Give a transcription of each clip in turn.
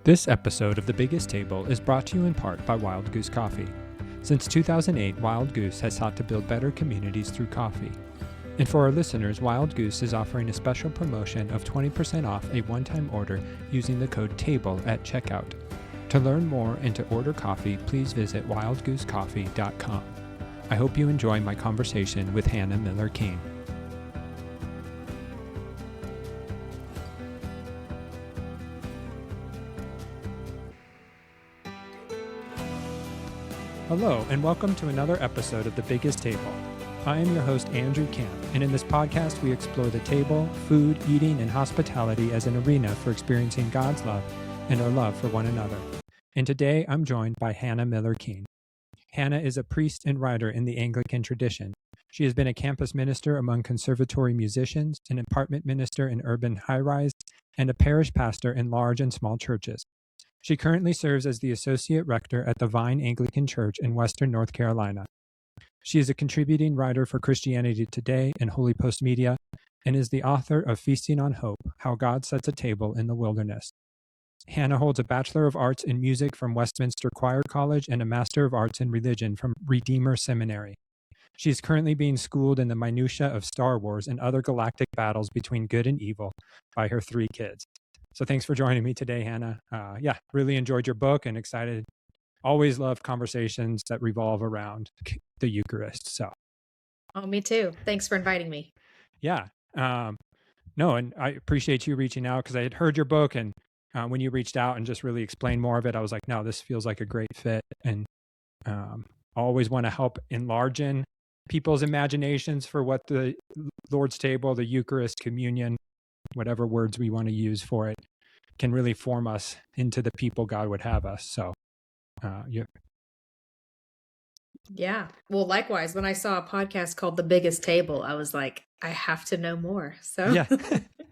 This episode of The Biggest Table is brought to you in part by Wild Goose Coffee. Since 2008, Wild Goose has sought to build better communities through coffee. And for our listeners, Wild Goose is offering a special promotion of 20% off a one-time order using the code TABLE at checkout. To learn more and to order coffee, please visit wildgoosecoffee.com. I hope you enjoy my conversation with Hannah Miller Keene. Hello, and welcome to another episode of The Biggest Table. I am your host, Andrew Camp, and in this podcast, we explore the table, food, eating, and hospitality as an arena for experiencing God's love and our love for one another. And today, I'm joined by Hannah Miller Keene. Hannah is a priest and writer in the Anglican tradition. She has been a campus minister among conservatory musicians, an apartment minister in urban high-rise, and a parish pastor in large and small churches. She currently serves as the Associate Rector at the Vine Anglican Church in Western North Carolina. She is a contributing writer for Christianity Today and Holy Post Media, and is the author of Feasting on Hope, How God Sets a Table in the Wilderness. Hannah holds a Bachelor of Arts in Music from Westminster Choir College and a Master of Arts in Religion from Redeemer Seminary. She is currently being schooled in the minutiae of Star Wars and other galactic battles between good and evil by her 3 kids. So thanks for joining me today, Hannah. Really enjoyed your book and excited. Always love conversations that revolve around the Eucharist. Oh, me too. Thanks for inviting me. Yeah. And I appreciate you reaching out because I had heard your book, and when you reached out and just really explained more of it, I was like, no, this feels like a great fit. And I always want to help enlarge in people's imaginations for what the Lord's table, the Eucharist, communion, whatever words we want to use for it, can really form us into the people God would have us. So, Yeah. Well, likewise, when I saw a podcast called The Biggest Table, I was like, I have to know more. So, yeah.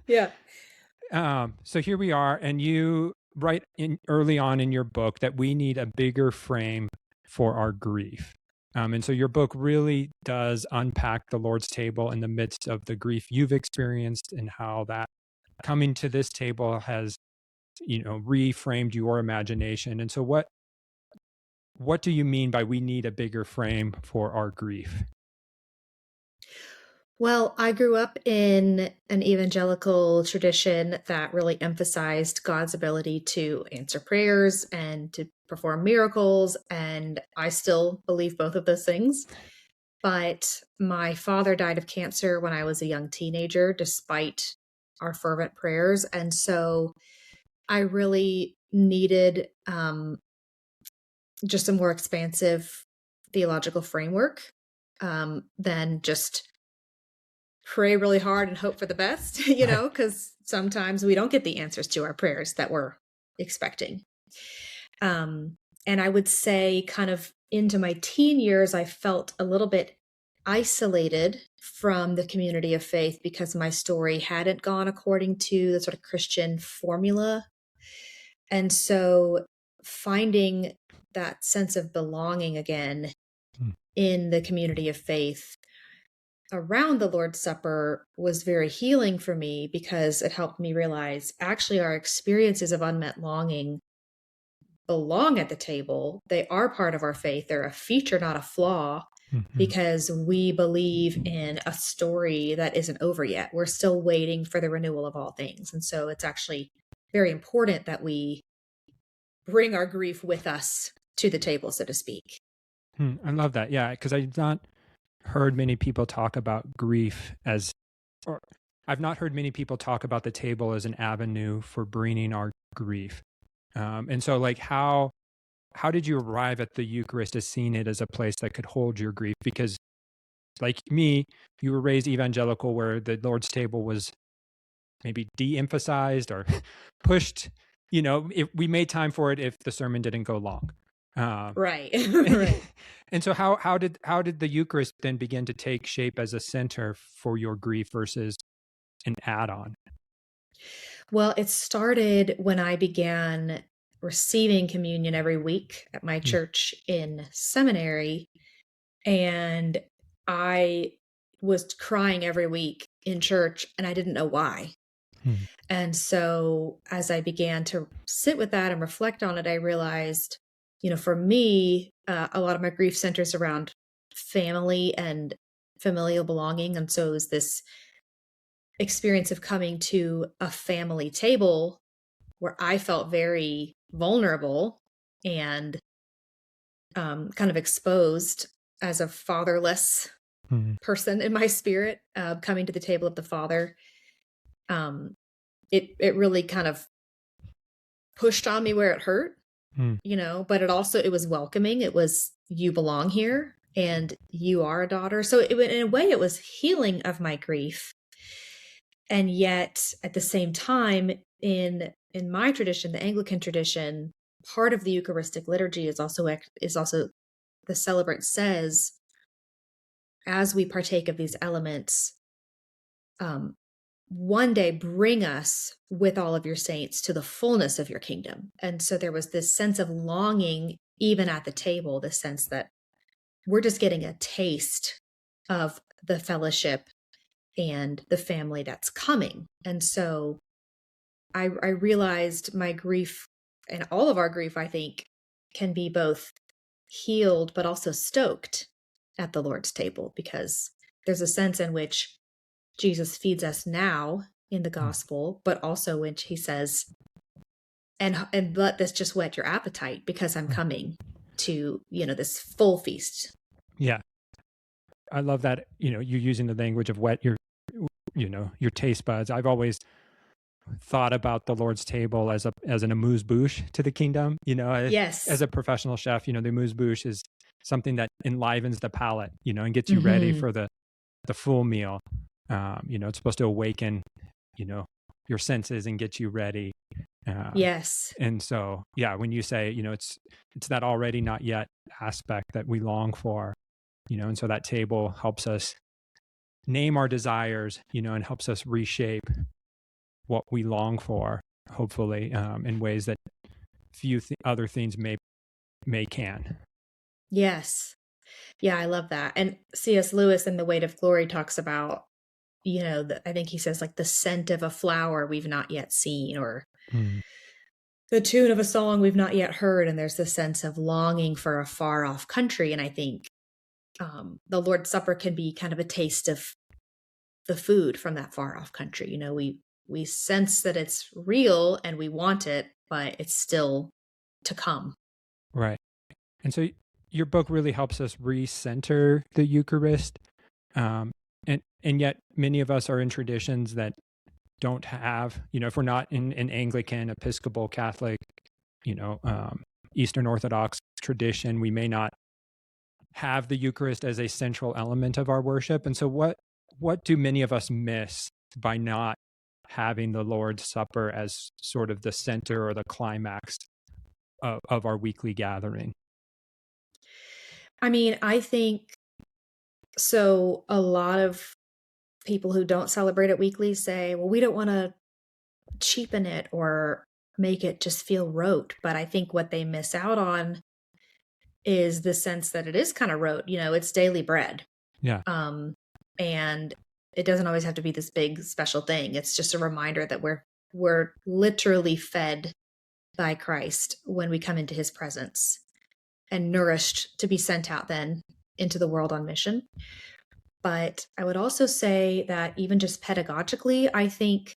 yeah. So here we are, and you write in early on in your book that we need a bigger frame for our grief. And so your book really does unpack the Lord's table in the midst of the grief you've experienced and how that coming to this table has, reframed your imagination. And so what do you mean by we need a bigger frame for our grief? Well, I grew up in an evangelical tradition that really emphasized God's ability to answer prayers and to perform miracles. And I still believe both of those things. But my father died of cancer when I was a young teenager, despite our fervent prayers. And so I really needed just a more expansive theological framework than just pray really hard and hope for the best, because sometimes we don't get the answers to our prayers that we're expecting. And I would say kind of into my teen years, I felt a little bit isolated from the community of faith because my story hadn't gone according to the sort of Christian formula. And so finding that sense of belonging again in the community of faith around the Lord's Supper was very healing for me because it helped me realize actually our experiences of unmet longing belong at the table. They are part of our faith. They're a feature, not a flaw, because we believe in a story that isn't over yet. We're still waiting for the renewal of all things. And so it's actually very important that we bring our grief with us to the table, so to speak. I love that. Yeah, because I've not heard many people talk about grief I've not heard many people talk about the table as an avenue for bringing our grief. And so like how did you arrive at the Eucharist as seeing it as a place that could hold your grief? Because like me, you were raised evangelical where the Lord's table was maybe de-emphasized or pushed, if we made time for it if the sermon didn't go long. Right. Right. And so how did the Eucharist then begin to take shape as a center for your grief versus an add-on? Well, it started when I began receiving communion every week at my church in seminary. And I was crying every week in church, and I didn't know why. Hmm. And so as I began to sit with that and reflect on it, I realized, for me, a lot of my grief centers around family and familial belonging. And so it was this experience of coming to a family table where I felt very vulnerable and kind of exposed as a fatherless Hmm. person in my spirit, coming to the table of the Father. Um, it really kind of pushed on me where it hurt, Hmm. but it was welcoming. It was, you belong here and you are a daughter. So in a way, it was healing of my grief. And yet at the same time, in my tradition, the Anglican tradition, part of the Eucharistic liturgy is also the celebrant says, as we partake of these elements, um, one day bring us with all of your saints to the fullness of your kingdom. And so there was this sense of longing, even at the table, the sense that we're just getting a taste of the fellowship and the family that's coming. And so I realized my grief, and all of our grief, I think, can be both healed but also stoked at the Lord's table, because there's a sense in which Jesus feeds us now in the Hmm. gospel, but also when he says, and let this just whet your appetite because I'm Right. coming to, this full feast. Yeah. I love that, you're using the language of wet your taste buds. I've always thought about the Lord's table as an amuse bouche to the kingdom. As Yes. a professional chef, the amuse bouche is something that enlivens the palate, and gets you ready Hmm. for the full meal. It's supposed to awaken, you know, your senses and get you ready. Um, Yes. and so, yeah, when you say, it's that already not yet aspect that we long for, and so that table helps us name our desires, and helps us reshape what we long for, hopefully, in ways that few other things may can. Yes. Yeah, I love that. And C.S. Lewis in The Weight of Glory talks about, I think he says like the scent of a flower we've not yet seen, or Mm. the tune of a song we've not yet heard. And there's this sense of longing for a far off country. And I think the Lord's Supper can be kind of a taste of the food from that far off country. We sense that it's real and we want it, but it's still to come. Right. And so your book really helps us recenter the Eucharist. Um, and yet many of us are in traditions that don't have, if we're not in an Anglican, Episcopal, Catholic, Eastern Orthodox tradition, we may not have the Eucharist as a central element of our worship. And so what do many of us miss by not having the Lord's Supper as sort of the center or the climax of our weekly gathering? I mean, I think so. A lot of people who don't celebrate it weekly say, well, we don't want to cheapen it or make it just feel rote. But I think what they miss out on is the sense that it is kind of rote. It's daily bread. Yeah. And it doesn't always have to be this big special thing. It's just a reminder that we're literally fed by Christ when we come into his presence, and nourished to be sent out then into the world on mission. But I would also say that even just pedagogically, I think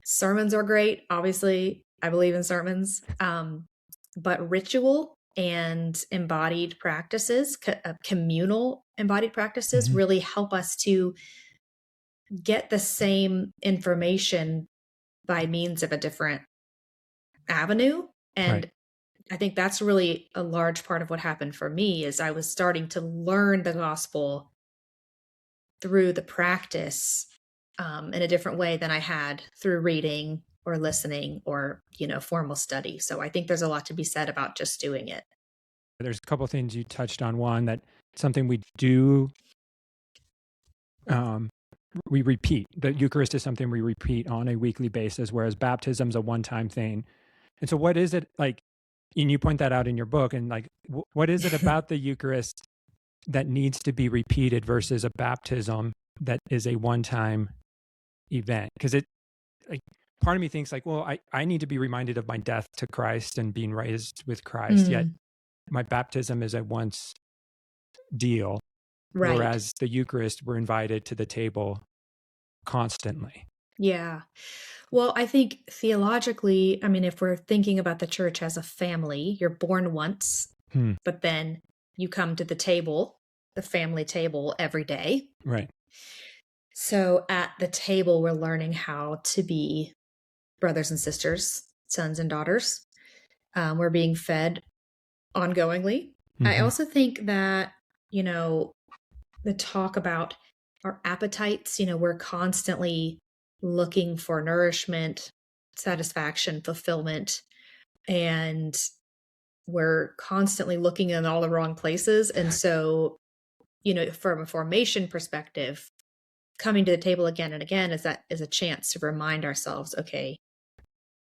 sermons are great. Obviously, I believe in sermons. But ritual and embodied practices, communal embodied practices, Mhm. really help us to get the same information by means of a different avenue. Right. And I think that's really a large part of what happened for me, is I was starting to learn the gospel through the practice, in a different way than I had through reading or listening or, formal study. So I think there's a lot to be said about just doing it. There's a couple of things you touched on. One, that something we do, um, we repeat. The Eucharist is something we repeat on a weekly basis, whereas baptism's a one-time thing. And so, what is it like? And you point that out in your book. And like, what is it about the Eucharist that needs to be repeated versus a baptism that is a one-time event? Because like part of me thinks like, well, I need to be reminded of my death to Christ and being raised with Christ. Yet my baptism is a once deal, Right. whereas the Eucharist, we're invited to the table constantly. Yeah. Well, I think theologically, I mean, if we're thinking about the church as a family, you're born once, but then you come to the table, the family table, every day. Right. So at the table, we're learning how to be brothers and sisters, sons and daughters. We're being fed ongoingly. I also think that, the talk about our appetites, we're constantly looking for nourishment, satisfaction, fulfillment, and we're constantly looking in all the wrong places. And so, from a formation perspective, coming to the table again and again is a chance to remind ourselves, okay,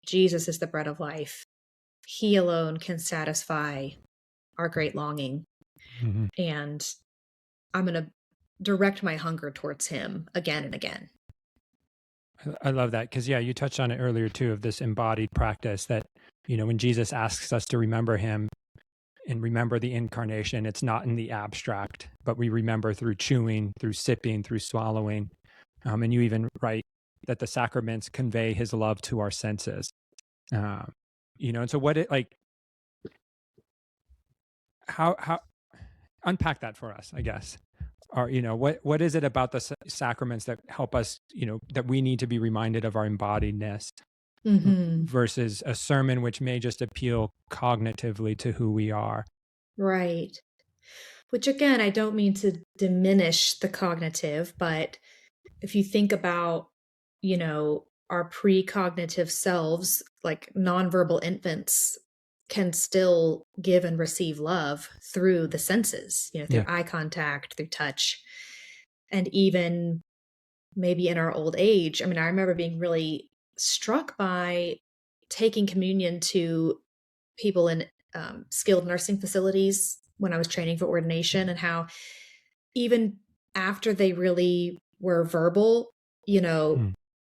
Jesus is the bread of life. He alone can satisfy our great longing. And I'm going to direct my hunger towards him again and again. I love that because, you touched on it earlier too, of this embodied practice that, when Jesus asks us to remember him and remember the incarnation, it's not in the abstract, but we remember through chewing, through sipping, through swallowing. And you even write that the sacraments convey his love to our senses. And so how unpack that for us, I guess. Or, what is it about the sacraments that help us, that we need to be reminded of our embodiedness versus a sermon which may just appeal cognitively to who we are? Right. Which again, I don't mean to diminish the cognitive, but if you think about, our precognitive selves, like nonverbal infants can still give and receive love through the senses, through eye contact, through touch, and even maybe in our old age. I mean, I remember being really struck by taking communion to people in skilled nursing facilities when I was training for ordination, and how even after they really were verbal,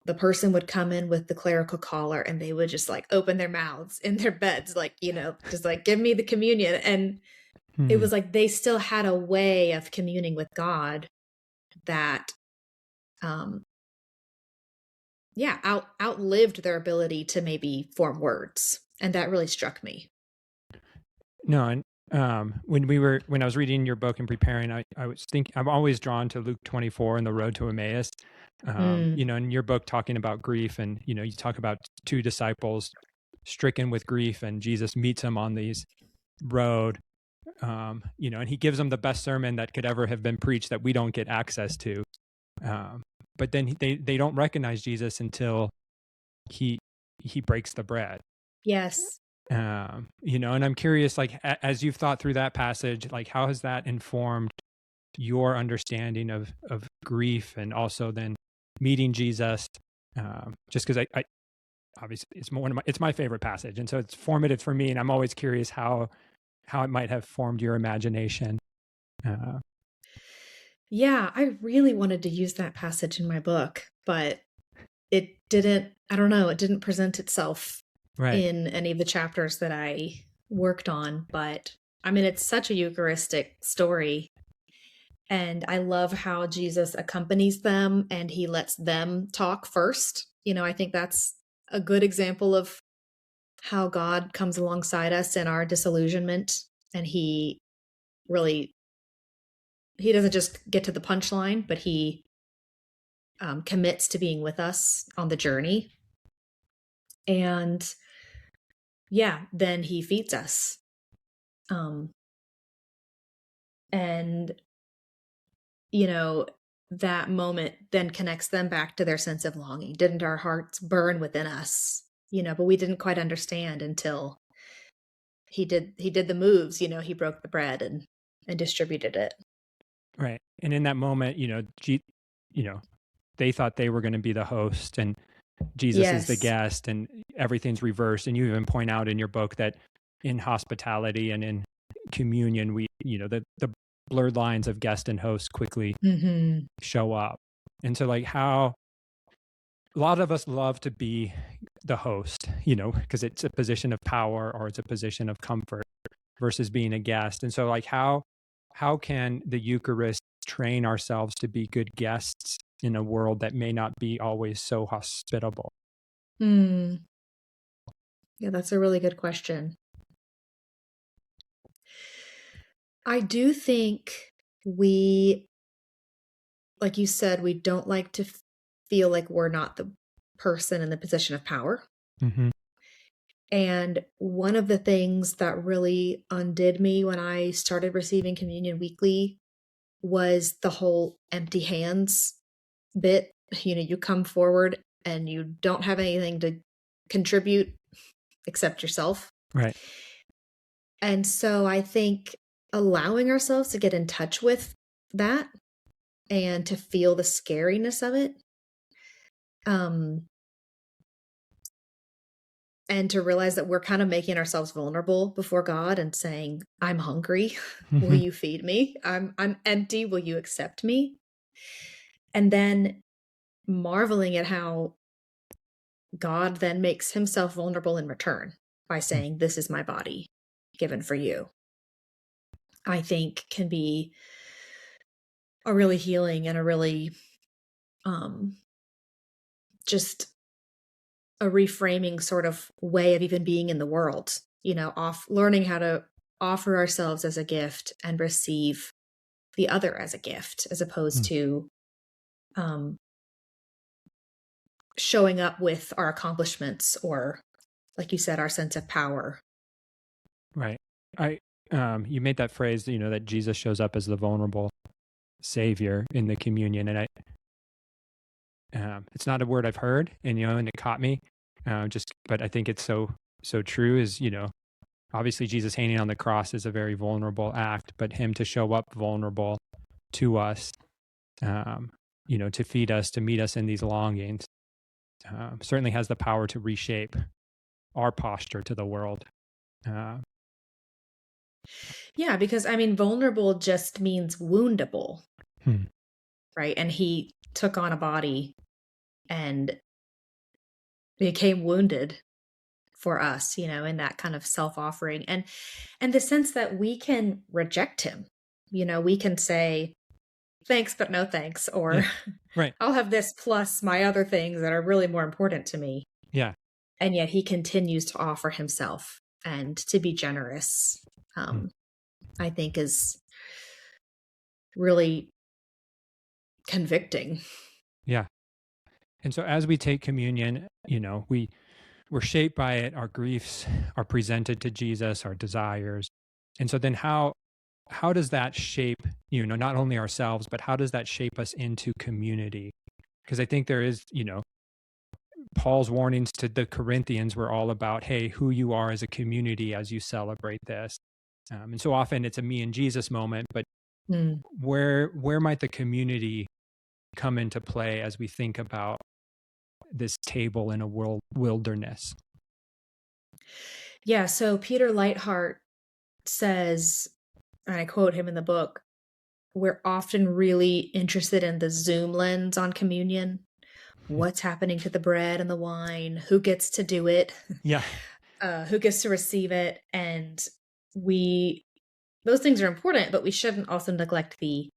the person would come in with the clerical collar and they would just like open their mouths in their beds, like, just like, give me the communion. And it was like they still had a way of communing with God that, outlived their ability to maybe form words. And that really struck me. No, and when I was reading your book and preparing, I was thinking, I'm always drawn to Luke 24 and the road to Emmaus. In your book talking about grief, and you talk about two disciples stricken with grief, and Jesus meets them on these road, and he gives them the best sermon that could ever have been preached that we don't get access to. But then they don't recognize Jesus until he breaks the bread. Yes. And I'm curious, like, as you've thought through that passage, like, how has that informed your understanding of grief, and also then meeting Jesus? Just because I obviously it's my favorite passage, and so it's formative for me, and I'm always curious how it might have formed your imagination. Yeah, I really wanted to use that passage in my book, but it didn't. I don't know. It didn't present itself in any of the chapters that I worked on. But I mean, it's such a Eucharistic story. And I love how Jesus accompanies them and he lets them talk first. I think that's a good example of how God comes alongside us in our disillusionment. And he doesn't just get to the punchline, but he commits to being with us on the journey. And then he feeds us. And that moment then connects them back to their sense of longing. Didn't our hearts burn within us? But we didn't quite understand until he did the moves. He broke the bread and distributed it. Right. And in that moment, they thought they were going to be the host and Jesus is the guest, and everything's reversed. And you even point out in your book that in hospitality and in communion, we, the blurred lines of guest and host quickly show up. And so, like, how a lot of us love to be the host, because it's a position of power or it's a position of comfort versus being a guest. And so like how can the Eucharist train ourselves to be good guests in a world that may not be always so hospitable? Hmm. Yeah, that's a really good question. I do think we, like you said, we don't like to feel like we're not the person in the position of power. Mm-hmm. And one of the things that really undid me when I started receiving communion weekly was the whole empty hands bit. You come forward and you don't have anything to contribute except yourself. Right. And so I think allowing ourselves to get in touch with that and to feel the scariness of it, um, and to realize that we're kind of making ourselves vulnerable before God and saying, "I'm hungry. Will Mm-hmm. you feed me? I'm empty. Will you accept me?" And then marveling at how God then makes himself vulnerable in return by saying, "This is my body given for you," I think can be a really healing and a really um just a reframing sort of way of even being in the world, off learning how to offer ourselves as a gift and receive the other as a gift, as opposed to um, showing up with our accomplishments or, like you said, our sense of power. Right. I You made that phrase, that Jesus shows up as the vulnerable savior in the communion, and it's not a word I've heard, and it caught me. But I think it's so true. Is obviously Jesus hanging on the cross is a very vulnerable act, but him to show up vulnerable to us, to feed us, to meet us in these longings, certainly has the power to reshape our posture to the world. Uh, Yeah, because I mean, vulnerable just means woundable, hmm. right? And he took on a body and became wounded for us, in that kind of self-offering and the sense that we can reject him. We can say thanks but no thanks, or Yeah. Right. I'll have this plus my other things that are really more important to me. Yeah. And yet he continues to offer himself and to be generous. Hmm. I think is really convicting. Yeah. And so as we take communion, we're shaped by it. Our griefs are presented to Jesus, our desires. And so then how does that shape, not only ourselves, but how does that shape us into community? Because I think there is, Paul's warnings to the Corinthians were all about, hey, who you are as a community as you celebrate this. And so often it's a me and Jesus moment, but Mm. where might the community come into play as we think about this table in a wilderness? Yeah. So Peter Lightheart says, and I quote him in the book, we're often really interested in the zoom lens on communion. What's happening to the bread and the wine? Who gets to do it? Yeah. Who gets to receive it? And those things are important, but we shouldn't also neglect the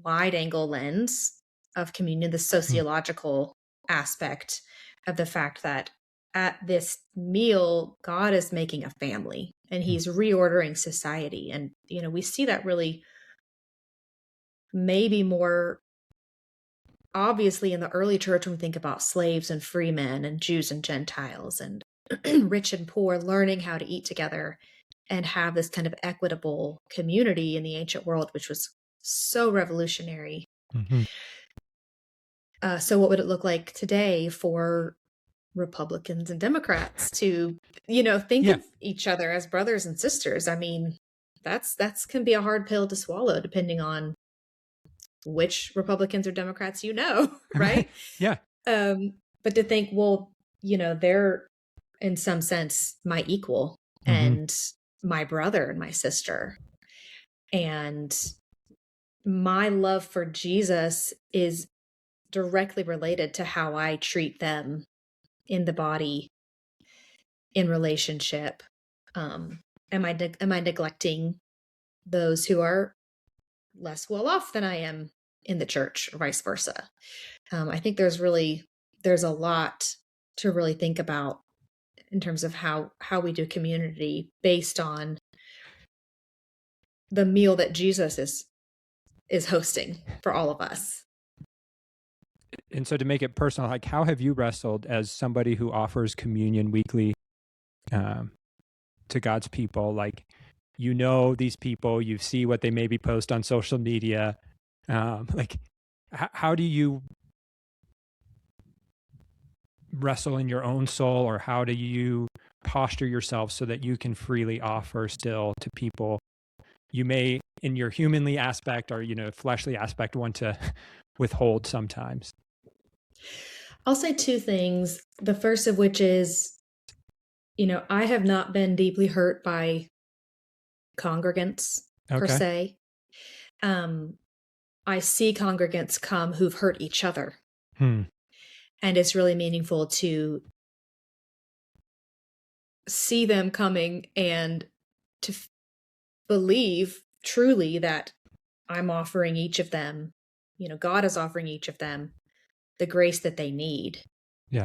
wide angle lens of communion, the sociological aspect of the fact that at this meal, God is making a family and he's reordering society. And, we see that really maybe more obviously in the early church when we think about slaves and free men and Jews and Gentiles and rich and poor learning how to eat together and have this kind of equitable community in the ancient world, which was so revolutionary. Mm-hmm. So what would it look like today for Republicans and Democrats to, think of each other as brothers and sisters? I mean, that's can be a hard pill to swallow depending on which Republicans or Democrats right? Yeah. But to think, well, they're in some sense my equal Mm-hmm. and my brother and my sister. And my love for Jesus is directly related to how I treat them in the body, in relationship. Am I neglecting those who are less well off than I am in the church, or vice versa? I think there's a lot to really think about in terms of how we do community based on the meal that Jesus is hosting for all of us. And so to make it personal, like how have you wrestled as somebody who offers communion weekly to God's people? Like, you know, these people, you see what they maybe post on social media. Like, how do you wrestle in your own soul, or how do you posture yourself so that you can freely offer still to people you may, in your humanly aspect or, you know, fleshly aspect, want to withhold sometimes? I'll say two things. The first of which is, you know, I have not been deeply hurt by congregants per Okay. se. I see congregants come who've hurt each other. And it's really meaningful to see them coming and to believe truly that I'm offering each of them, you know, God is offering each of them the grace that they need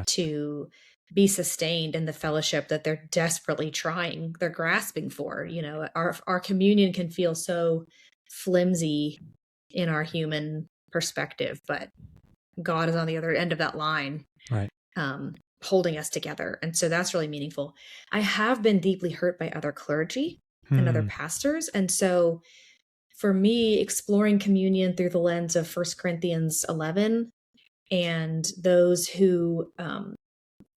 to be sustained in the fellowship that they're desperately trying, they're grasping for. You know, our communion can feel so flimsy in our human perspective, but God is on the other end of that line, right? Holding us together. And so that's really meaningful. I have been deeply hurt by other clergy and other pastors. And so for me, exploring communion through the lens of 1 Corinthians 11 and those who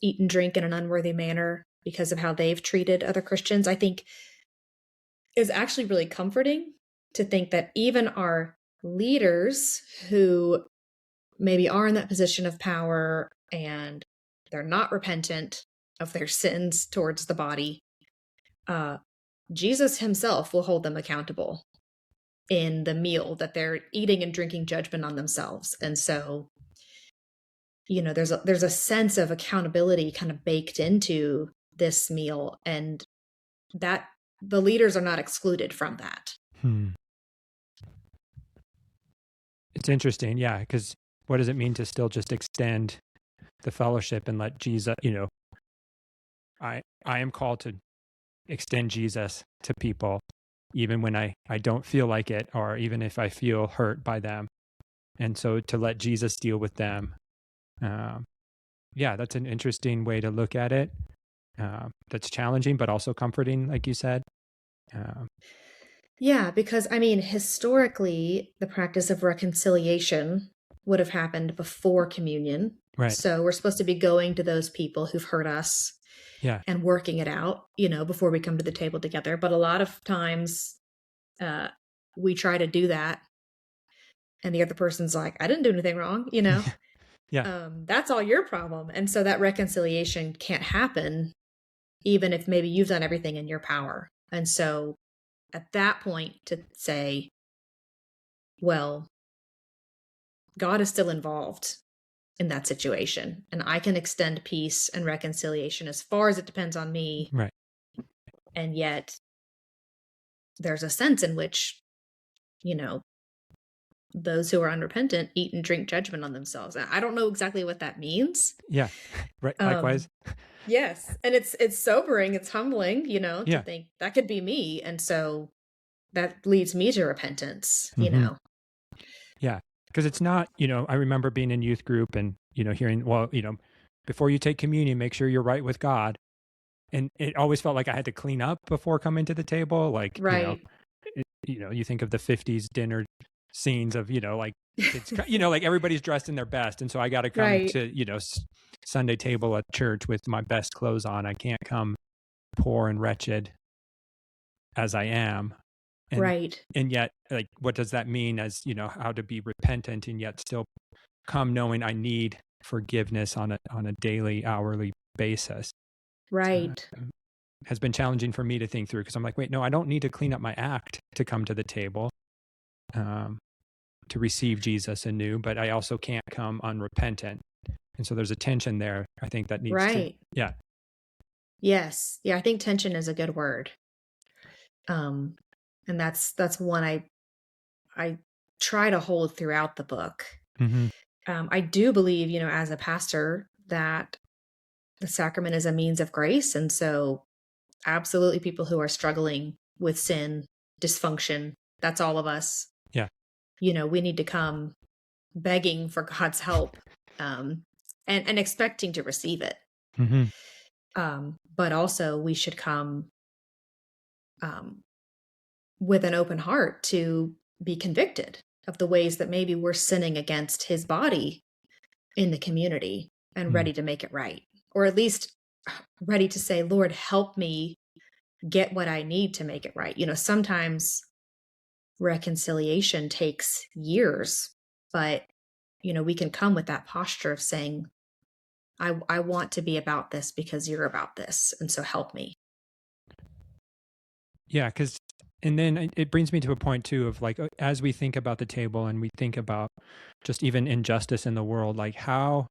eat and drink in an unworthy manner because of how they've treated other Christians, I think is actually really comforting to think that even our leaders who maybe are in that position of power and they're not repentant of their sins towards the body, Jesus himself will hold them accountable in the meal that they're eating and drinking judgment on themselves. And so, you know, there's a sense of accountability kind of baked into this meal, and that the leaders are not excluded from that. It's interesting. Yeah. Because what does it mean to still just extend the fellowship and let Jesus, you know, I am called to extend Jesus to people, even when I don't feel like it, or even if I feel hurt by them. And so to let Jesus deal with them. Yeah, that's an interesting way to look at it. That's challenging, but also comforting, like you said. Yeah, because I mean, historically, the practice of reconciliation would have happened before communion. Right. So we're supposed to be going to those people who've hurt us, and working it out, you know, before we come to the table together. But a lot of times we try to do that, and the other person's like, I didn't do anything wrong, you know? That's all your problem. And so that reconciliation can't happen, even if maybe you've done everything in your power. And so at that point, to say, well, God is still involved in that situation, and I can extend peace and reconciliation as far as it depends on me. Right. And yet there's a sense in which, you know, those who are unrepentant eat and drink judgment on themselves. I don't know exactly what that means. Yeah. Right. Likewise. Yes. And it's sobering. It's humbling, you know, to think that could be me. And so that leads me to repentance, you know? Yeah. Because it's not, you know, I remember being in youth group and, you know, hearing, well, you know, before you take communion, make sure you're right with God. And it always felt like I had to clean up before coming to the table. Like, you know, you think of the 50s dinner scenes of, you know, like, it's, you know, like everybody's dressed in their best. And so I got to come to, you know, Sunday table at church with my best clothes on. I can't come poor and wretched as I am. And, and yet, like, what does that mean as, you know, how to be repentant and yet still come knowing I need forgiveness on a daily, hourly basis? Has been challenging for me to think through, because I'm like, wait, no, I don't need to clean up my act to come to the table. to receive Jesus anew, but I also can't come unrepentant. And so there's a tension there, I think, that needs to, Right. yeah. Yes. Yeah, I think tension is a good word. Um, and that's one I try to hold throughout the book. Mm-hmm. I do believe, as a pastor, that the sacrament is a means of grace. And so absolutely people who are struggling with sin, dysfunction, that's all of us. Yeah. We need to come begging for God's help, and expecting to receive it. Mm-hmm. But also we should come with an open heart to be convicted of the ways that maybe we're sinning against his body in the community and ready to make it right. Or at least ready to say, Lord, help me get what I need to make it right. Sometimes reconciliation takes years, but we can come with that posture of saying, I want to be about this because you're about this. And so help me. Yeah, and then it brings me to a point too of like, as we think about the table and we think about just even injustice in the world, like how,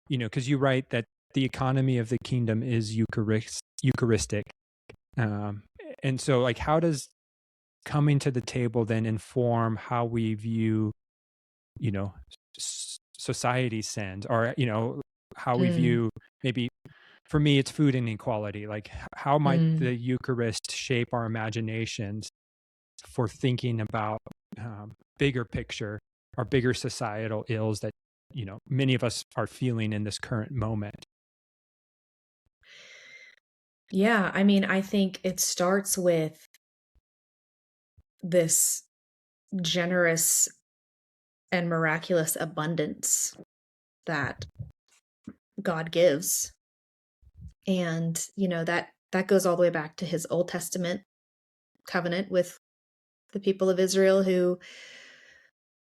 because you write that the economy of the kingdom is Eucharistic. And so like, how does coming to the table then inform how we view, society's sins, or, how we view, maybe for me, it's food inequality. Like how might the Eucharist shape our imaginations for thinking about bigger picture or bigger societal ills that, many of us are feeling in this current moment? Yeah, I mean, I think it starts with this generous and miraculous abundance that God gives. And, that goes all the way back to his Old Testament covenant with the people of Israel who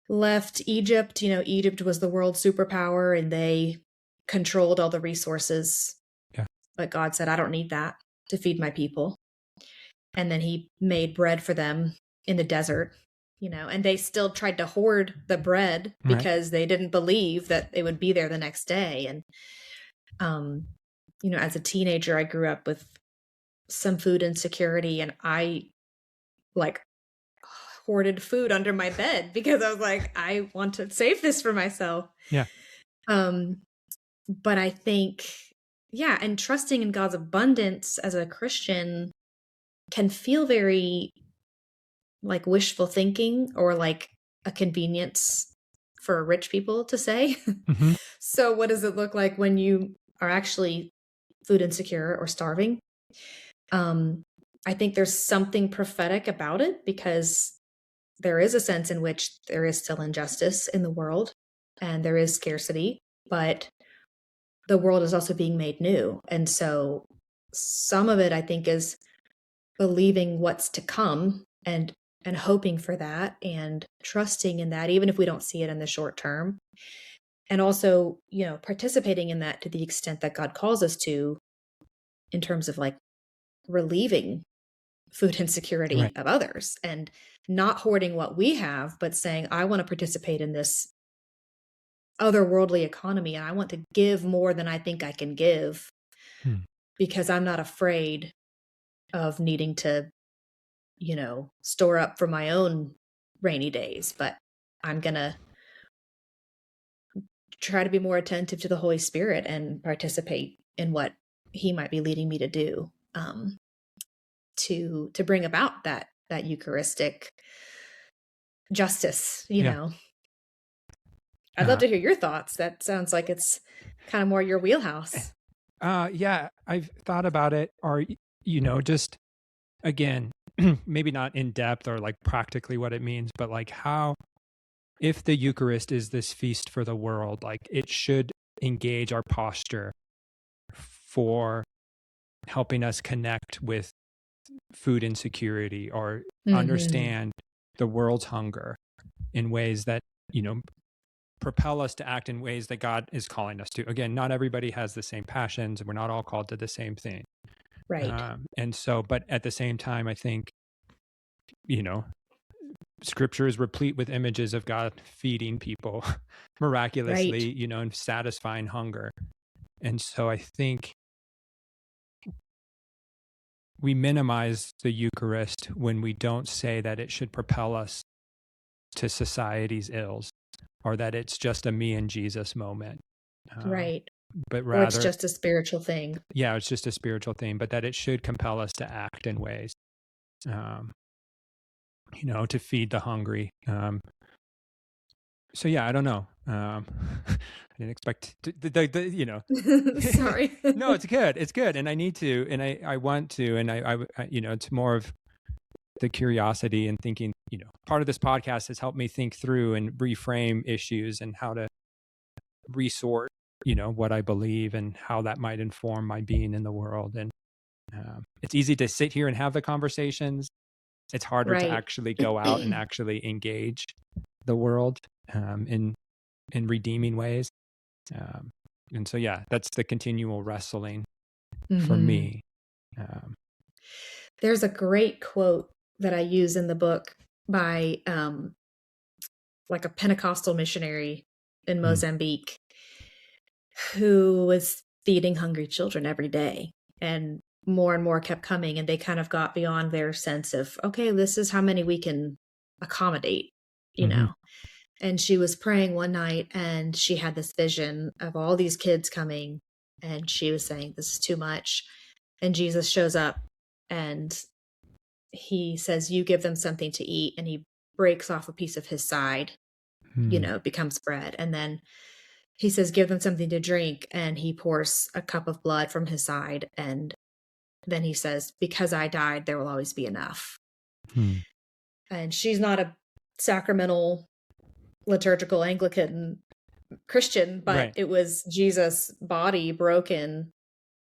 left Egypt. Egypt was the world superpower and they controlled all the resources. Yeah. But God said, I don't need that to feed my people. And then he made bread for them in the desert, and they still tried to hoard the bread because they didn't believe that it would be there the next day. And, as a teenager, I grew up with some food insecurity and I like hoarded food under my bed because I was like, I want to save this for myself. Yeah. But I think, yeah, and trusting in God's abundance as a Christian can feel very like wishful thinking or like a convenience for rich people to say. Mm-hmm. So what does it look like when you are actually food insecure or starving? I think there's something prophetic about it because there is a sense in which there is still injustice in the world and there is scarcity, but the world is also being made new. And so some of it, I think, is believing what's to come and hoping for that and trusting in that, even if we don't see it in the short term. And also, participating in that to the extent that God calls us to, in terms of like relieving food insecurity of others and not hoarding what we have, but saying, I want to participate in this otherworldly economy and I want to give more than I think I can give because I'm not afraid of needing to, store up for my own rainy days, but I'm going to try to be more attentive to the Holy Spirit and participate in what he might be leading me to do, to bring about that Eucharistic justice, know. I'd love to hear your thoughts. That sounds like it's kind of more your wheelhouse. Yeah, I've thought about it, or, just again, maybe not in depth or like practically what it means, but like how, if the Eucharist is this feast for the world, like it should engage our posture for helping us connect with food insecurity or understand the world's hunger in ways that, propel us to act in ways that God is calling us to. Again, not everybody has the same passions and we're not all called to the same thing. Right. And so, but at the same time, I think, Scripture is replete with images of God feeding people Right. miraculously, and satisfying hunger. And so I think we minimize the Eucharist when we don't say that it should propel us to society's ills, or that it's just a me and Jesus moment. Right. But Or it's rather, just a spiritual thing. yeah, it's just a spiritual thing, but that it should compel us to act in ways, um, to feed the hungry. So yeah, I don't know. I didn't expect Sorry. no, it's good. It's good. And I need to, and I want to, and it's more of the curiosity and thinking, part of this podcast has helped me think through and reframe issues and how to resort, what I believe and how that might inform my being in the world. And it's easy to sit here and have the conversations. It's harder to Right. actually go out and actually engage the world in redeeming ways. And so, yeah, that's the continual wrestling for me. There's a great quote that I use in the book by like a Pentecostal missionary in Mozambique who was feeding hungry children every day. And more kept coming, and they kind of got beyond their sense of, okay, this is how many we can accommodate, you know. And she was praying one night and she had this vision of all these kids coming, and she was saying, this is too much. And Jesus shows up and he says, you give them something to eat. And he breaks off a piece of his side, it becomes bread. And then he says, give them something to drink. And he pours a cup of blood from his side. And then he says, because I died, there will always be enough. And she's not a sacramental, liturgical Anglican Christian, but Right. it was Jesus' body broken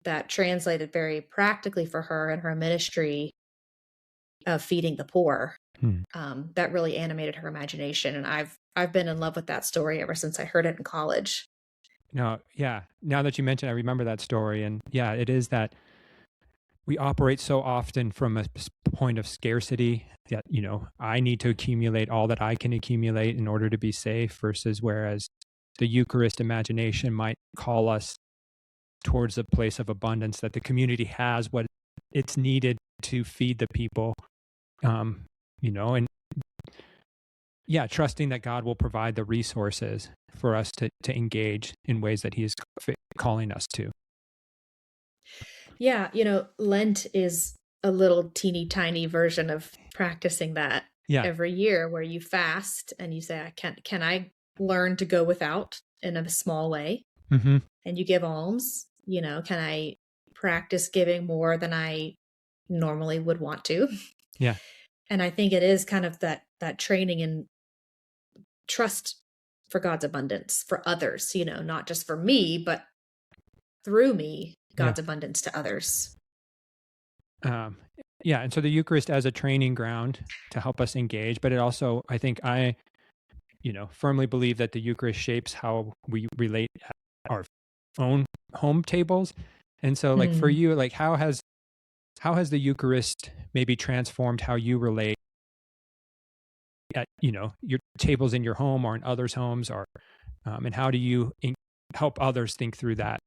that translated very practically for her in her ministry of feeding the poor. That really animated her imagination. And I've been in love with that story ever since I heard it in college. No, yeah. Now that you mention, I remember that story. And yeah, it is that we operate so often from a point of scarcity that, I need to accumulate all that I can accumulate in order to be safe, versus whereas the Eucharist imagination might call us towards a place of abundance, that the community has what it's needed to feed the people, and yeah, trusting that God will provide the resources for us to engage in ways that he is calling us to. Yeah, Lent is a little teeny tiny version of practicing that every year, where you fast and you say, can I learn to go without in a small way? And you give alms, can I practice giving more than I normally would want to? Yeah. And I think it is kind of that training in trust for God's abundance for others, not just for me, but through me, God's abundance to others. Yeah. And so the Eucharist as a training ground to help us engage, but it also, I think I firmly believe that the Eucharist shapes how we relate at our own home tables. And so like for you, like how has the Eucharist maybe transformed how you relate at, your tables in your home or in others' homes, or, and how do you help others think through that?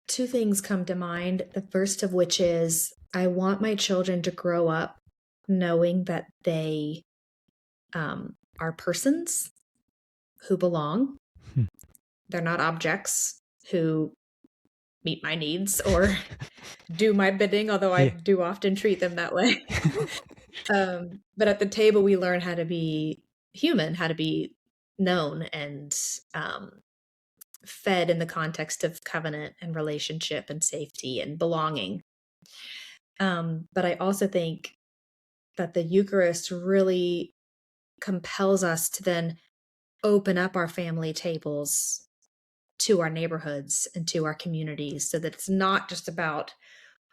Two things come to mind. The first of which is I want my children to grow up knowing that they are persons who belong. They're not objects who meet my needs or do my bidding, although I do often treat them that way. But at the table, we learn how to be human, how to be known and fed in the context of covenant and relationship and safety and belonging. But I also think that the Eucharist really compels us to then open up our family tables to our neighborhoods and to our communities, so that it's not just about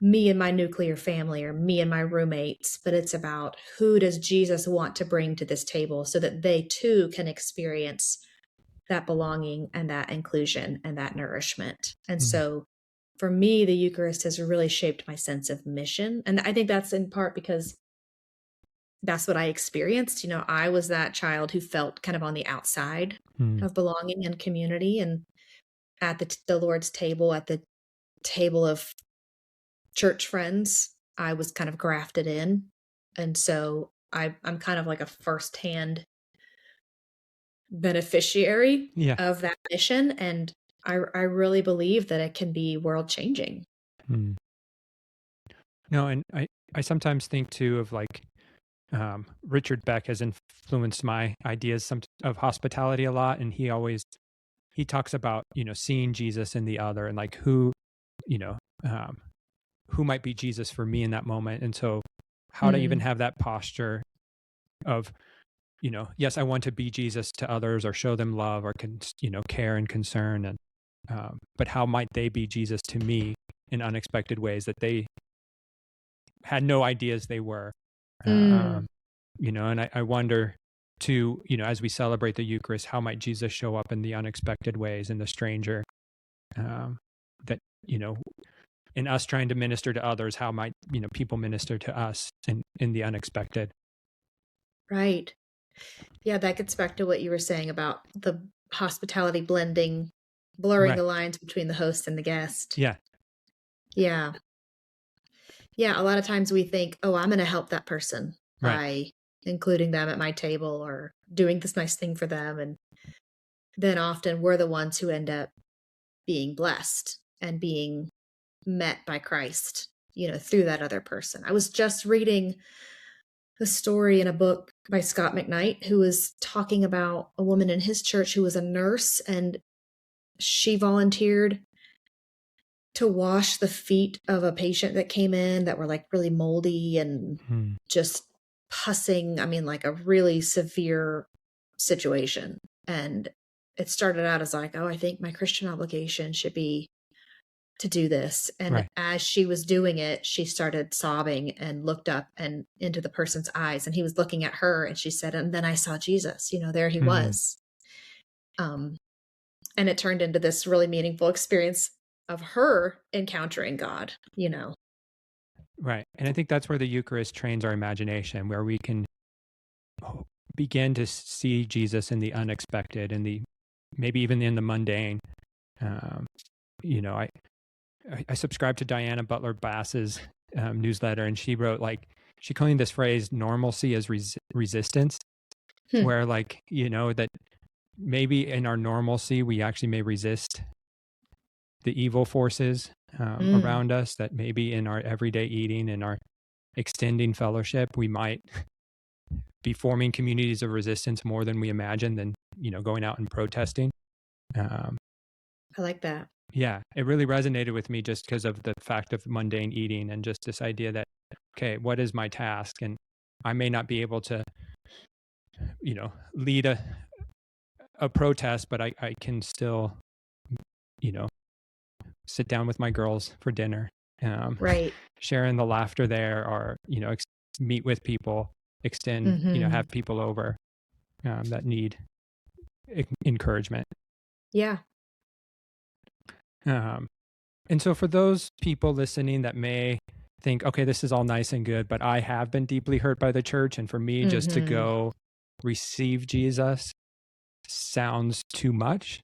me and my nuclear family or me and my roommates, but it's about who does Jesus want to bring to this table so that they too can experience that belonging and that inclusion and that nourishment. And so for me, the Eucharist has really shaped my sense of mission. And I think that's in part because that's what I experienced. I was that child who felt kind of on the outside Mm. of belonging and community, and at the Lord's table, at the table of church friends, I was kind of grafted in. And so I'm kind of like a firsthand beneficiary Yeah. of that mission. And I really believe that it can be world changing. Mm. No, and I sometimes think too of like Richard Beck has influenced my ideas of hospitality a lot, and he talks about seeing Jesus in the other and like you know um, who might be Jesus for me in that moment, and so how to even Mm, have that posture of yes, I want to be Jesus to others or show them love or care and concern, and but how might they be Jesus to me in unexpected ways that they had no ideas they were. mm, um, and I wonder too, as we celebrate the Eucharist, how might Jesus show up in the unexpected ways in the stranger, that in us trying to minister to others, how might people minister to us in the unexpected. right. Yeah, that gets back to what you were saying about the hospitality blurring Right. the lines between the host and the guest. Yeah. Yeah. Yeah, a lot of times we think, "Oh, I'm gonna help that person Right. by including them at my table or doing this nice thing for them," and then often we're the ones who end up being blessed and being met by Christ, through that other person. I was just reading a story in a book by Scott McKnight who was talking about a woman in his church who was a nurse, and she volunteered to wash the feet of a patient that came in that were like really moldy and Hmm. just pussing. I mean, like a really severe situation. And it started out as like, oh, I think my Christian obligation should be to do this. And Right. as she was doing it, she started sobbing and looked up and into the person's eyes. And he was looking at her, and she said, and then I saw Jesus, there he Hmm. was. And it turned into this really meaningful experience of her encountering God. Right. And I think that's where the Eucharist trains our imagination, where we can begin to see Jesus in the unexpected, and maybe even in the mundane. Um, I subscribe to Diana Butler Bass's newsletter, and she wrote she coined this phrase "normalcy as resistance," where that maybe in our normalcy we actually may resist the evil forces around us. That maybe in our everyday eating and our extending fellowship, we might be forming communities of resistance more than we imagine, than going out and protesting. I like that. Yeah, it really resonated with me just because of the fact of mundane eating and just this idea that, okay, what is my task? And I may not be able to, lead a protest, but I can still, sit down with my girls for dinner, Right. sharing the laughter there, or, meet with people, extend, have people over that need encouragement. Yeah. And so for those people listening that may think, okay, this is all nice and good, but I have been deeply hurt by the church, and for me just to go receive Jesus sounds too much.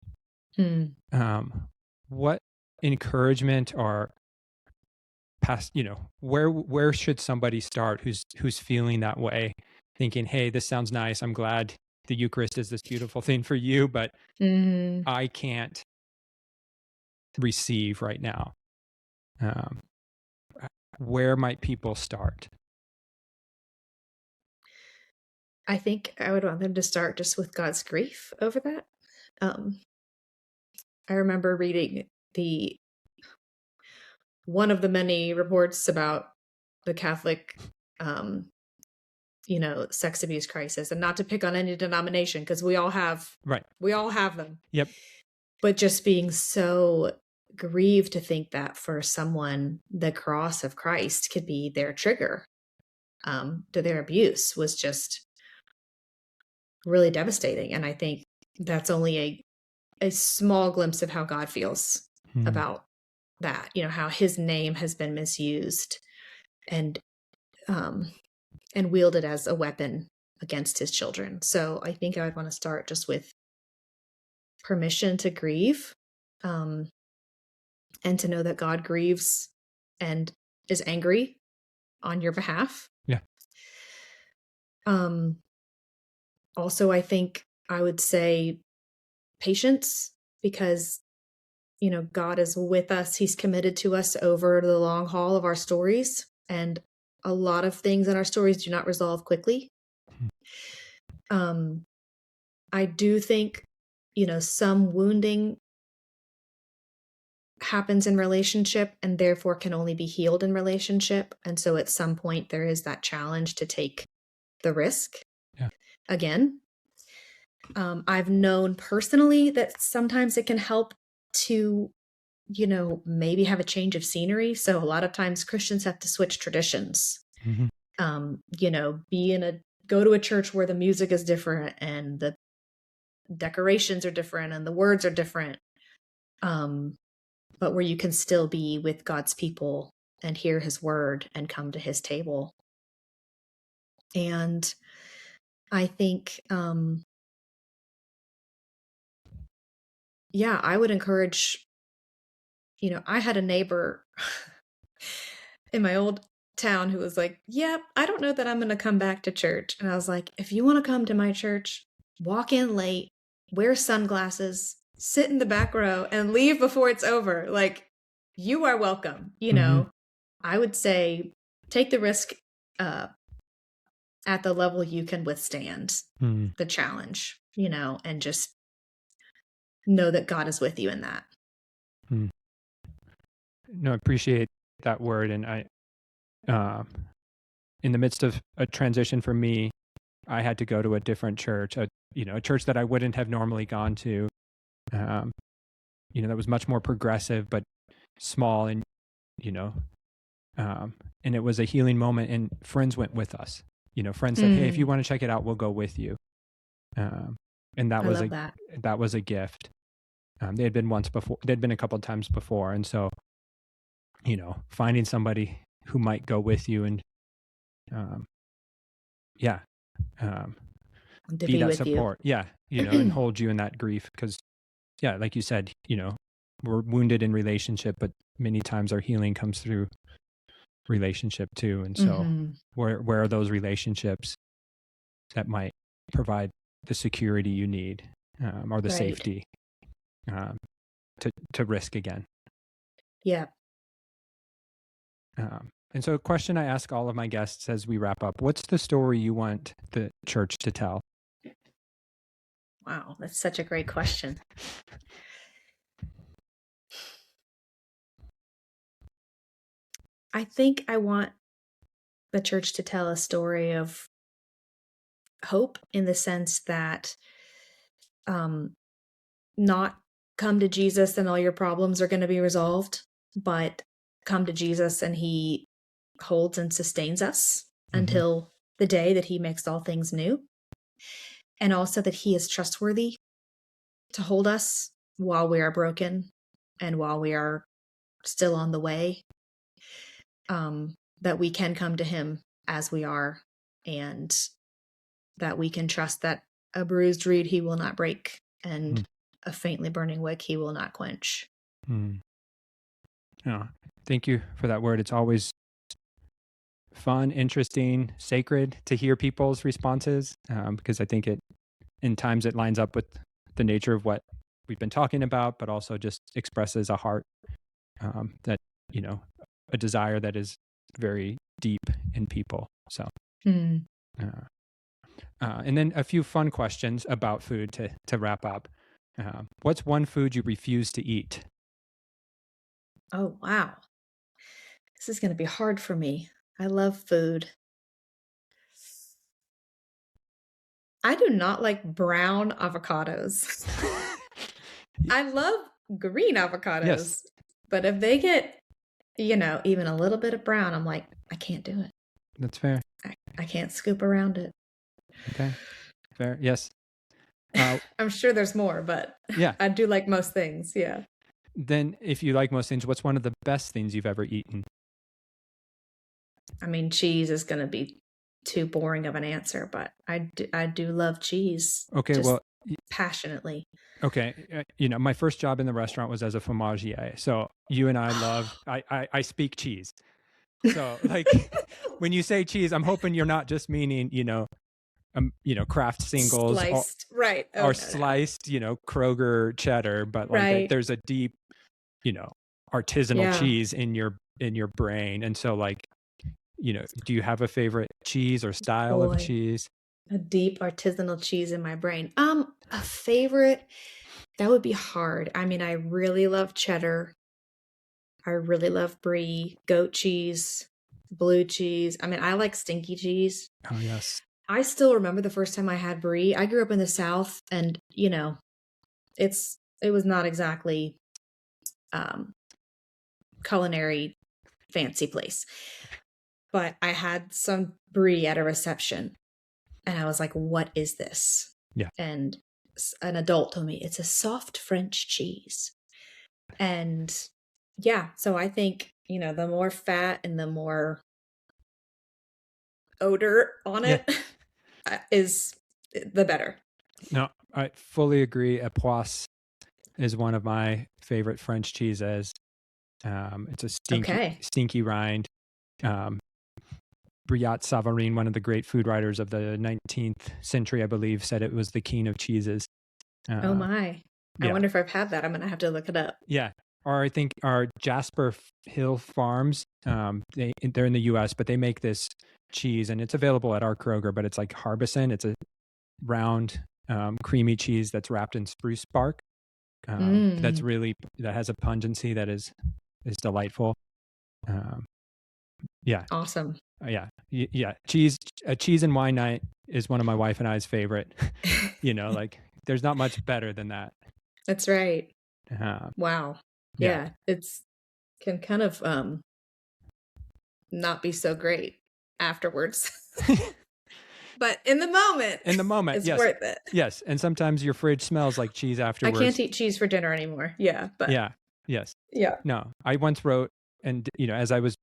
What encouragement or where should somebody start who's feeling that way, thinking, hey, this sounds nice, I'm glad the Eucharist is this beautiful thing for you, but I can't receive right now? Where might people start? I think I would want them to start just with God's grief over that. I remember reading one of the many reports about the Catholic, sex abuse crisis, and not to pick on any denomination, because we all have them. Yep. But just being so grieved to think that for someone, the cross of Christ could be their trigger to their abuse was just really devastating. And I think that's only a small glimpse of how God feels about that, how his name has been misused. And and wield it as a weapon against his children. So I think I would want to start just with permission to grieve, and to know that God grieves and is angry on your behalf. Yeah. Also, I think I would say patience, because God is with us. He's committed to us over the long haul of our stories, and a lot of things in our stories do not resolve quickly. I do think, some wounding happens in relationship and therefore can only be healed in relationship. And so at some point there is that challenge to take the risk. Yeah. Again. I've known personally that sometimes it can help to, maybe have a change of scenery. So a lot of times Christians have to switch traditions. Go to a church where the music is different and the decorations are different and the words are different. But where you can still be with God's people and hear his word and come to his table. And I think, I would encourage, I had a neighbor in my old town who was like, "Yep, I don't know that I'm going to come back to church." And I was like, "If you want to come to my church, walk in late, wear sunglasses, sit in the back row, and leave before it's over. Like, you are welcome." I would say take the risk at the level you can withstand the challenge, and just know that God is with you in that. No, I appreciate that word. And I, in the midst of a transition for me, I had to go to a different church, a church that I wouldn't have normally gone to, that was much more progressive, but small, and, and it was a healing moment, and friends went with us. Friends said, "Hey, if you want to check it out, we'll go with you." And that was a gift. They had been once before. They'd been a couple of times before, and so, finding somebody who might go with you and, be that support, and hold you in that grief, because, like you said, we're wounded in relationship, but many times our healing comes through relationship too. And so, where are those relationships that might provide the security you need, or the safety, to risk again? Yeah. And so a question I ask all of my guests as we wrap up: what's the story you want the church to tell? Wow, that's such a great question. I think I want the church to tell a story of hope, in the sense that not come to Jesus and all your problems are going to be resolved, but come to Jesus and he holds and sustains us until the day that he makes all things new. And also that he is trustworthy to hold us while we are broken and while we are still on the way, that we can come to him as we are, and that we can trust that a bruised reed he will not break, and a faintly burning wick he will not quench. Oh, thank you for that word. It's always fun, interesting, sacred to hear people's responses, because I think in times it lines up with the nature of what we've been talking about, but also just expresses a heart, that, a desire that is very deep in people. So, and then a few fun questions about food to wrap up. What's one food you refuse to eat? Oh, wow. This is going to be hard for me. I love food. I do not like brown avocados. I love green avocados, but if they get, even a little bit of brown, I'm like, I can't do it. That's fair. I can't scoop around it. Okay. Fair. Yes. I'm sure there's more, but I do like most things. Yeah. Then if you like most things, what's one of the best things you've ever eaten? I mean, cheese is going to be too boring of an answer, but I do love cheese. Okay, Just well, passionately. okay. My first job in the restaurant was as a fromagier. So you and I love, I speak cheese. So like when you say cheese, I'm hoping you're not just meaning, Kraft singles Sliced. Right. Oh, or no. sliced, Kroger cheddar, but like Right. there's a deep, artisanal Yeah. cheese in your brain. And so like, do you have a favorite cheese or style of Boy. cheese? A deep artisanal cheese in my brain. A favorite, that would be hard. I mean, I really love cheddar. I really love brie, goat cheese, blue cheese. I mean, I like stinky cheese. Oh, yes. I still remember the first time I had brie. I grew up in the South, and it was not exactly culinary fancy place. But I had some brie at a reception, and I was like, what is this? Yeah. And an adult told me it's a soft French cheese. And yeah, so I think, the more fat and the more odor on it is the better. No, I fully agree. Epoisse is one of my favorite French cheeses. It's a stinky rind. Brillat Savarin, one of the great food writers of the 19th century, I believe, said it was the king of cheeses. Oh my. I wonder if I've had that. I'm going to have to look it up. Yeah. Or I think our Jasper Hill Farms, they're in the US, but they make this cheese and it's available at our Kroger, but it's like Harbison. It's a round, creamy cheese that's wrapped in spruce bark. That has a pungency that is delightful. Yeah. Awesome. Yeah. A cheese and wine night is one of my wife and I's favorite. Like there's not much better than that. That's right. Wow. Yeah. It's can kind of not be so great afterwards. But in the moment, it's yes. worth it. Yes. And sometimes your fridge smells like cheese afterwards. I can't eat cheese for dinner anymore. Yeah. But yeah. Yes. Yeah. No, I once wrote, and as I was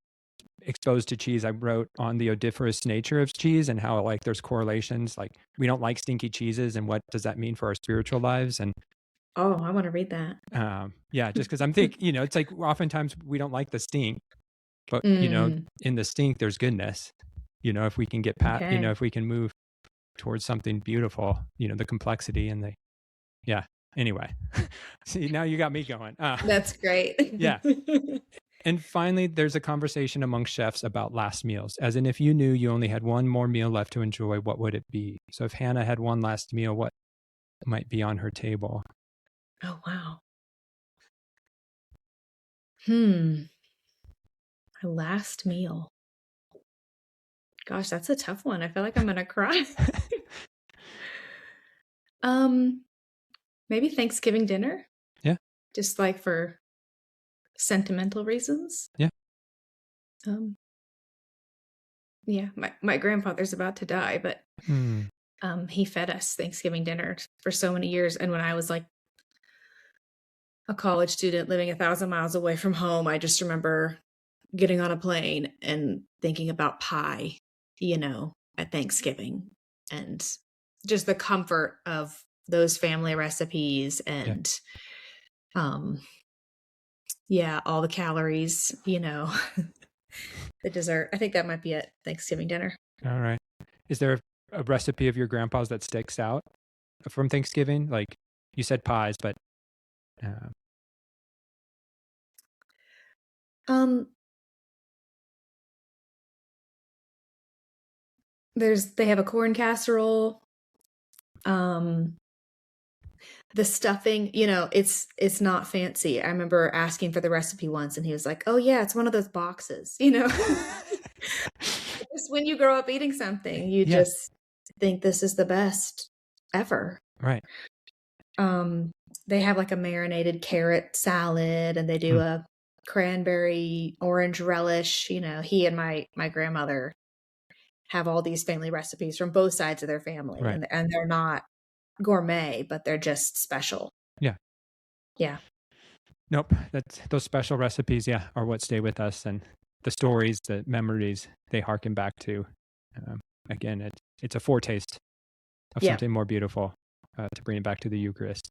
exposed to cheese, I wrote on the odoriferous nature of cheese and how like there's correlations. Like we don't like stinky cheeses, and what does that mean for our spiritual lives? And oh, I want to read that. Yeah, just because I'm thinking, it's like oftentimes we don't like the stink, but in the stink there's goodness. If we can get if we can move towards something beautiful, the complexity and the Anyway, see, now you got me going. That's great. Yeah. And finally, there's a conversation among chefs about last meals, as in if you knew you only had one more meal left to enjoy, what would it be? So if Hannah had one last meal, what might be on her table? Oh, wow. My last meal. Gosh, that's a tough one. I feel like I'm going to cry. Maybe Thanksgiving dinner. Yeah. Just like for sentimental reasons. Yeah. Yeah, my grandfather's about to die, but he fed us Thanksgiving dinner for so many years. And when I was like a college student living 1,000 miles away from home, I just remember getting on a plane and thinking about pie, at Thanksgiving, and just the comfort of those family recipes and all the calories, the dessert. I think that might be it. Thanksgiving dinner. All right. Is there a recipe of your grandpa's that sticks out from Thanksgiving? Like you said pies, but they have a corn casserole. The stuffing, it's not fancy. I remember asking for the recipe once and he was like, oh yeah, it's one of those boxes, Just when you grow up eating something, you just think this is the best ever. Right. They have like a marinated carrot salad and they do a cranberry orange relish. He and my grandmother have all these family recipes from both sides of their family, right. and they're not gourmet, but they're just special. Yeah. Nope. Those special recipes, are what stay with us, and the stories, the memories they harken back to. again, it's a foretaste of Yeah. something more beautiful to bring it back to the Eucharist.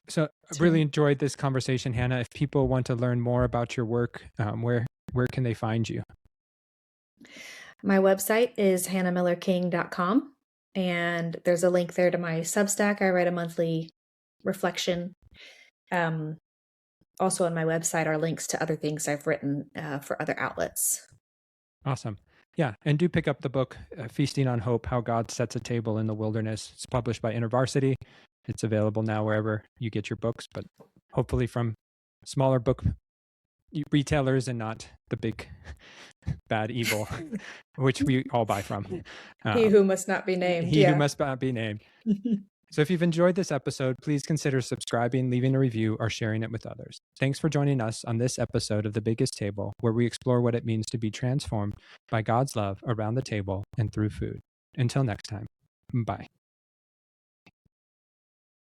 So I That's really right. enjoyed this conversation, Hannah. If people want to learn more about your work, where can they find you? My website is hannahmillerking.com, and there's a link there to my Substack. I write a monthly reflection. Also on my website are links to other things I've written for other outlets. Awesome. Yeah, and do pick up the book, Feasting on Hope, How God Sets a Table in the Wilderness. It's published by InterVarsity. It's available now wherever you get your books, but hopefully from smaller book retailers and not the big bad evil, which we all buy from. He who must not be named. He who must not be named. So if you've enjoyed this episode, please consider subscribing, leaving a review, or sharing it with others. Thanks for joining us on this episode of The Biggest Table, where we explore what it means to be transformed by God's love around the table and through food. Until next time, bye.